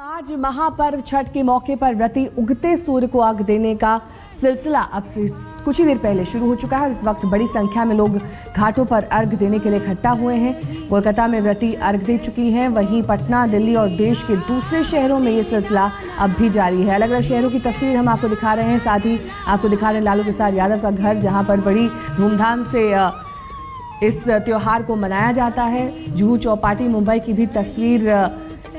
आज महापर्व छठ के मौके पर व्रती उगते सूर्य को अर्घ देने का सिलसिला अब से कुछ ही देर पहले शुरू हो चुका है और इस वक्त बड़ी संख्या में लोग घाटों पर अर्घ देने के लिए इकट्ठा हुए हैं। कोलकाता में व्रती अर्घ दे चुकी हैं, वहीं पटना, दिल्ली और देश के दूसरे शहरों में ये सिलसिला अब भी जारी है। अलग अलग शहरों की तस्वीर हम आपको दिखा रहे हैं, साथ ही आपको दिखा रहे हैं लालू प्रसाद यादव का घर, जहाँ पर बड़ी धूमधाम से इस त्योहार को मनाया जाता है। जुहू चौपाटी मुंबई की भी तस्वीर,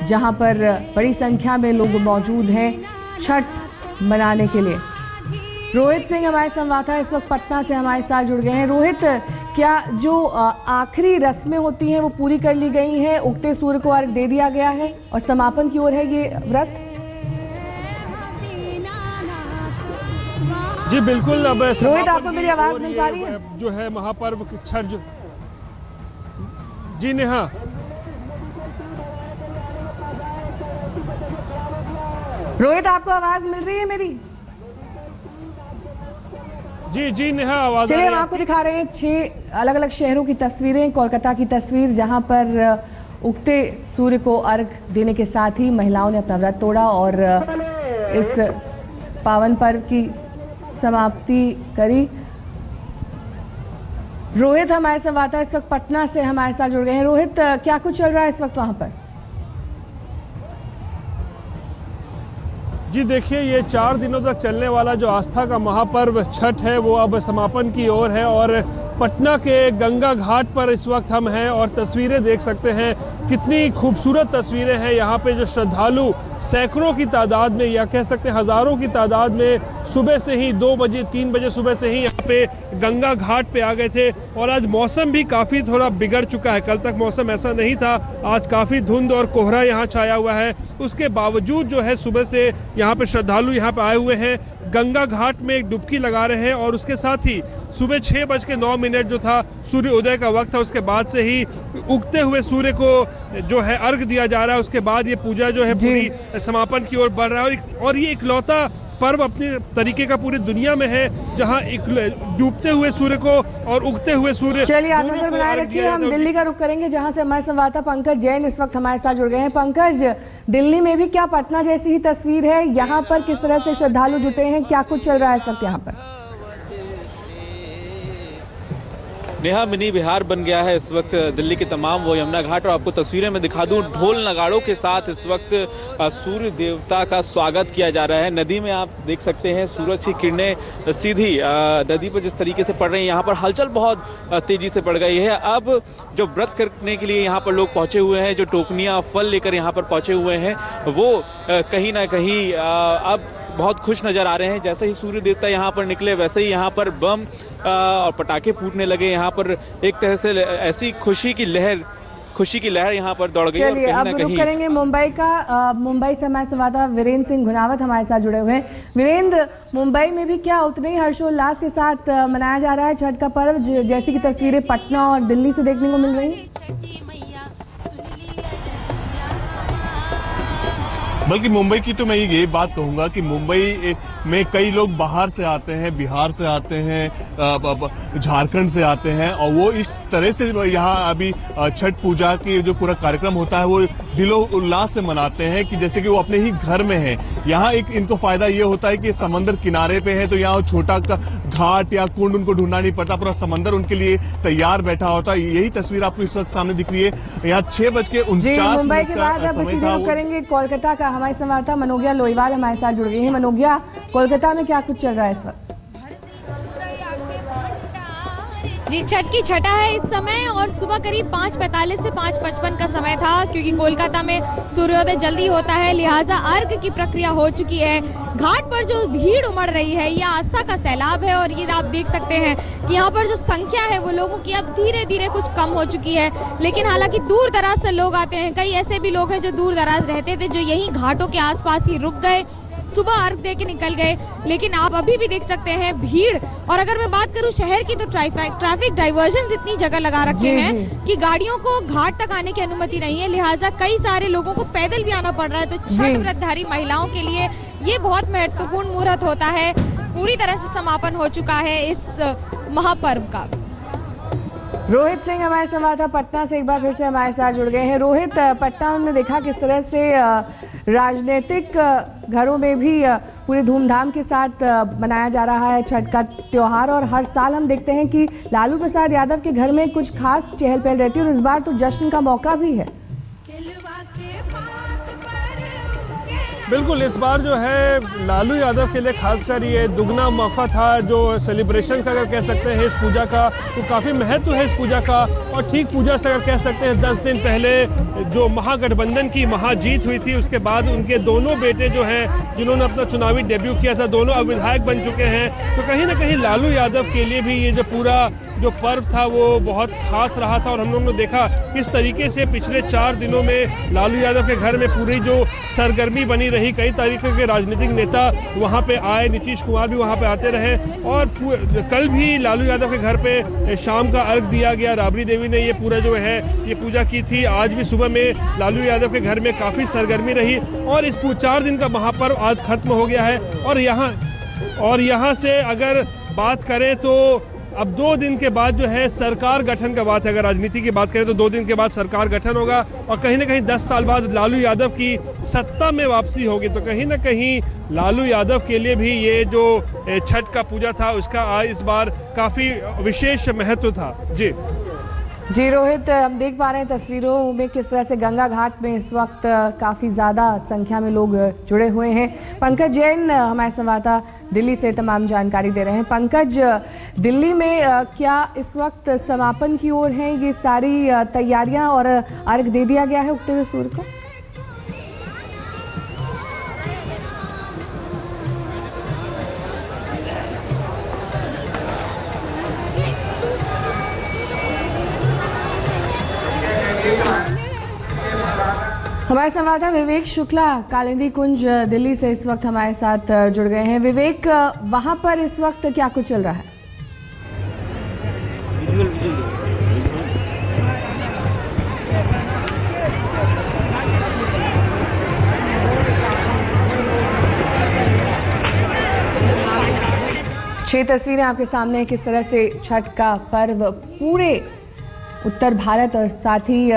जहां पर बड़ी संख्या में लोग मौजूद हैं छठ मनाने के लिए। रोहित सिंह हमारे संवाददाता इस वक्त पटना से हमारे साथ जुड़ गए हैं। रोहित, क्या जो आखिरी रस्में होती हैं वो पूरी कर ली गई हैं, उगते सूर्य को अर्घ दे दिया गया है और समापन की ओर है ये व्रत? जी बिल्कुल। अब रोहित, आपको मेरी आवाज मिल पा रही है? जो है महापर्व छठ जी नेहा। रोहित, आपको आवाज मिल रही है मेरी? जी नेहा, आवाज। चलिए हम आपको दिखा रहे हैं 6 अलग अलग शहरों की तस्वीरें। कोलकाता की तस्वीर, जहां पर उगते सूर्य को अर्घ देने के साथ ही महिलाओं ने अपना व्रत तोड़ा और इस पावन पर्व की समाप्ति करी। रोहित हमारे संवाददाता इस वक्त पटना से हमारे साथ जुड़ गए हैं। रोहित, क्या कुछ चल रहा है इस वक्त वहां पर? जी देखिए, ये 4 दिनों तक चलने वाला जो आस्था का महापर्व छठ है वो अब समापन की ओर है और पटना के गंगा घाट पर इस वक्त हम हैं और तस्वीरें देख सकते हैं। कितनी खूबसूरत तस्वीरें हैं। यहाँ पे जो श्रद्धालु सैकड़ों की तादाद में या कह सकते हैं हजारों की तादाद में सुबह से ही 2 बजे 3 बजे सुबह से ही यहाँ पे गंगा घाट पे आ गए थे। और आज मौसम भी काफ़ी थोड़ा बिगड़ चुका है। कल तक मौसम ऐसा नहीं था, आज काफ़ी धुंध और कोहरा यहाँ छाया हुआ है। उसके बावजूद जो है सुबह से यहाँ पे श्रद्धालु यहाँ पे आए हुए हैं, गंगा घाट में एक डुबकी लगा रहे हैं और उसके साथ ही सुबह 6:09 जो था सूर्य उदय का वक्त था, उसके बाद से ही उगते हुए सूर्य को जो है अर्घ दिया जा रहा है। उसके बाद ये पूजा जो है पूरी समापन की ओर बढ़ रहा है और ये इकलौता पर्व अपने तरीके का पूरी दुनिया में है जहां एक डूबते हुए सूर्य को और उगते हुए सूर्य। चलिए आप नजर बनाए रखिए, हम दिल्ली का रुख करेंगे जहां से हमारे संवाददाता पंकज जैन इस वक्त हमारे साथ जुड़ गए हैं। पंकज, दिल्ली में भी क्या पटना जैसी ही तस्वीर है? यहाँ पर किस तरह से श्रद्धालु जुटे हैं, क्या कुछ चल रहा है इस वक्त यहाँ पर? नेहा, मिनी बिहार बन गया है इस वक्त दिल्ली के तमाम वो यमुना घाट। और आपको तस्वीरें में दिखा दूं, ढोल नगाड़ों के साथ इस वक्त सूर्य देवता का स्वागत किया जा रहा है। नदी में आप देख सकते हैं सूरज की किरणें सीधी नदी पर जिस तरीके से पड़ रही हैं, यहाँ पर हलचल बहुत तेजी से बढ़ गई है। अब जो व्रत करने के लिए यहाँ पर लोग पहुंचे हुए हैं, जो टोकनियाँ फल लेकर यहाँ पर पहुंचे हुए हैं, वो कहीं ना कहीं अब बहुत खुश नजर आ रहे हैं। जैसे ही सूर्य देवता यहाँ पर निकले वैसे ही यहाँ पर बम और पटाखे फूटने लगे। यहाँ पर एक तरह से ऐसी खुशी की लहर यहाँ पर दौड़ गई। चलिए अब रुक करेंगे मुंबई से हमारे संवाददाता वीरेंद्र सिंह घुनावत हमारे साथ जुड़े हुए हैं। वीरेंद्र, मुंबई में भी क्या उतने ही हर्षोल्लास के साथ मनाया जा रहा है छठ का पर्व जैसी की तस्वीरें पटना और दिल्ली से देखने को मिल रही हैं? बल्कि मुंबई की तो मैं ये बात कहूंगा कि मुंबई में कई लोग बाहर से आते हैं, बिहार से आते हैं, झारखंड से आते हैं और वो इस तरह से यहाँ अभी छठ पूजा की जो पूरा कार्यक्रम होता है वो दिलो उल्लास से मनाते हैं कि जैसे कि वो अपने ही घर में है। यहाँ एक इनको फायदा ये होता है कि समंदर किनारे पे है तो यहाँ छोटा घाट या कुंड उनको ढूंढना नहीं पड़ता, पूरा समंदर उनके लिए तैयार बैठा होता है। यही तस्वीर आपको इस वक्त सामने दिख रही है। यहाँ 6:49 मुंबई के बाद अब सीधे रुख करेंगे कोलकाता का। हमारे संवाददाता मनोज्ञा लोईवाल हमारे साथ जुड़ गई है। मनोज्ञा, कोलकाता में क्या कुछ चल रहा है इस वक्त? जी, छठ की छठा है इस समय और सुबह करीब 5:45 से 5:55 का समय था, क्योंकि कोलकाता में सूर्योदय जल्दी होता है, लिहाजा अर्घ की प्रक्रिया हो चुकी है। घाट पर जो भीड़ उमड़ रही है यह आस्था का सैलाब है और ये आप देख सकते हैं कि यहाँ पर जो संख्या है वो लोगों की अब धीरे धीरे कुछ कम हो चुकी है। लेकिन हालांकि दूर दराज से लोग आते हैं, कई ऐसे भी लोग हैं जो दूर दराज रहते थे जो यही घाटों के आसपास ही रुक गए, सुबह अर्घ दे के निकल गए। लेकिन आप अभी भी देख सकते हैं भीड़। और अगर मैं बात करूं शहर की तो ट्रैफिक डाइवर्जन इतनी जगह लगा रखे हैं कि गाड़ियों को घाट तक आने की अनुमति नहीं है, लिहाजा कई सारे लोगों को पैदल भी आना पड़ रहा है। तो छठ व्रतधारी महिलाओं के लिए ये बहुत महत्वपूर्ण मुहूर्त होता है। पूरी तरह से समापन हो चुका है इस महापर्व का। रोहित सिंह हमारे संवाददाता पटना से एक बार फिर से हमारे साथ जुड़ गए हैं। रोहित, पटना हमने देखा किस तरह से राजनीतिक घरों में भी पूरे धूमधाम के साथ मनाया जा रहा है छठ का त्योहार, और हर साल हम देखते हैं कि लालू प्रसाद यादव के घर में कुछ खास चहल पहल रहती है और इस बार तो जश्न का मौका भी है। बिल्कुल, इस बार जो है लालू यादव के लिए खासकर ये दुगना मौका था, जो सेलिब्रेशन का अगर कह सकते हैं इस पूजा का, तो काफ़ी महत्व है इस पूजा का। और ठीक पूजा से अगर कह सकते हैं 10 दिन पहले जो महागठबंधन की महाजीत हुई थी, उसके बाद उनके दोनों बेटे जो हैं जिन्होंने अपना चुनावी डेब्यू किया था, दोनों अब विधायक बन चुके हैं। तो कहीं ना कहीं लालू यादव के लिए भी ये जो पूरा जो पर्व था वो बहुत खास रहा था। और हम लोगों ने देखा किस तरीके से पिछले 4 दिनों में लालू यादव के घर में पूरी जो सरगर्मी बनी रही, कई तरीके के राजनीतिक नेता वहां पे आए, नीतीश कुमार भी वहां पे आते रहे। और कल भी लालू यादव के घर पे शाम का अर्घ दिया गया, राबड़ी देवी ने ये पूरा जो है ये पूजा की थी। आज भी सुबह में लालू यादव के घर में काफ़ी सरगर्मी रही और इस 4 दिन का महापर्व आज खत्म हो गया है। और यहाँ से अगर बात करें तो अब 2 दिन के बाद जो है सरकार गठन का बात है। अगर राजनीति की बात करें तो 2 दिन के बाद सरकार गठन होगा और कहीं ना कहीं 10 साल बाद लालू यादव की सत्ता में वापसी होगी। तो कहीं ना कहीं लालू यादव के लिए भी ये जो छठ का पूजा था उसका इस बार काफी विशेष महत्व था। जी रोहित, हम देख पा रहे हैं तस्वीरों में किस तरह से गंगा घाट में इस वक्त काफ़ी ज़्यादा संख्या में लोग जुड़े हुए हैं। पंकज जैन हमारे संवाददाता दिल्ली से तमाम जानकारी दे रहे हैं। पंकज, दिल्ली में क्या इस वक्त समापन की ओर हैं ये सारी तैयारियां और अर्घ दे दिया गया है उगते हुए सूर्य को? हमारे संवाददाता विवेक शुक्ला कालिंदी कुंज दिल्ली से इस वक्त हमारे साथ जुड़ गए हैं। विवेक, वहां पर इस वक्त क्या कुछ चल रहा है? छह तस्वीरें आपके सामने हैं किस तरह से छठ का पर्व पूरे उत्तर भारत और साथ ही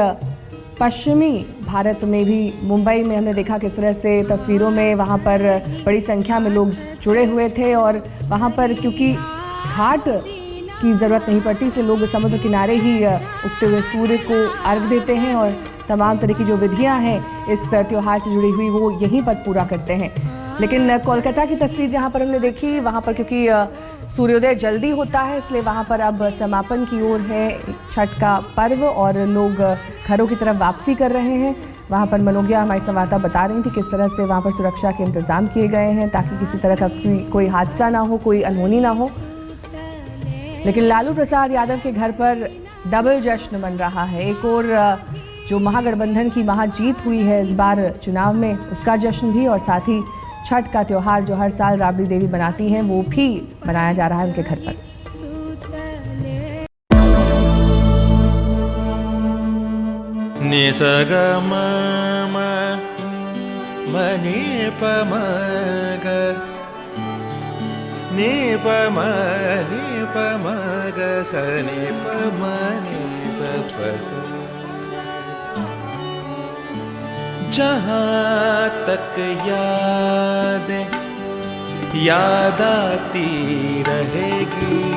पश्चिमी भारत में भी, मुंबई में हमने देखा किस तरह से तस्वीरों में वहाँ पर बड़ी संख्या में लोग जुड़े हुए थे। और वहाँ पर क्योंकि घाट की ज़रूरत नहीं पड़ती इसलिए लोग समुद्र किनारे ही उगते हुए सूर्य को अर्घ देते हैं और तमाम तरह की जो विधियाँ हैं इस त्यौहार से जुड़ी हुई वो यहीं पर पूरा करते हैं। लेकिन कोलकाता की तस्वीर जहाँ पर हमने देखी, वहाँ पर क्योंकि सूर्योदय जल्दी होता है इसलिए वहाँ पर अब समापन की ओर है छठ का पर्व और लोग घरों की तरफ वापसी कर रहे हैं। वहाँ पर मनोज्ञा हमारी संवाददाता बता रही थी किस तरह से वहाँ पर सुरक्षा के इंतजाम किए गए हैं ताकि किसी तरह का कोई हादसा ना हो, कोई अनहोनी ना हो। लेकिन लालू प्रसाद यादव के घर पर डबल जश्न मन रहा है। एक और जो महागठबंधन की महाजीत हुई है इस बार चुनाव में, उसका जश्न भी, और साथ ही छठ का त्योहार जो हर साल राबड़ी देवी बनाती हैं वो भी मनाया जा रहा है उनके घर पर। नि स ग म म नि प म ग नि प म ग स नि प म नि स प स। जहाँ तक याद आती रहेगी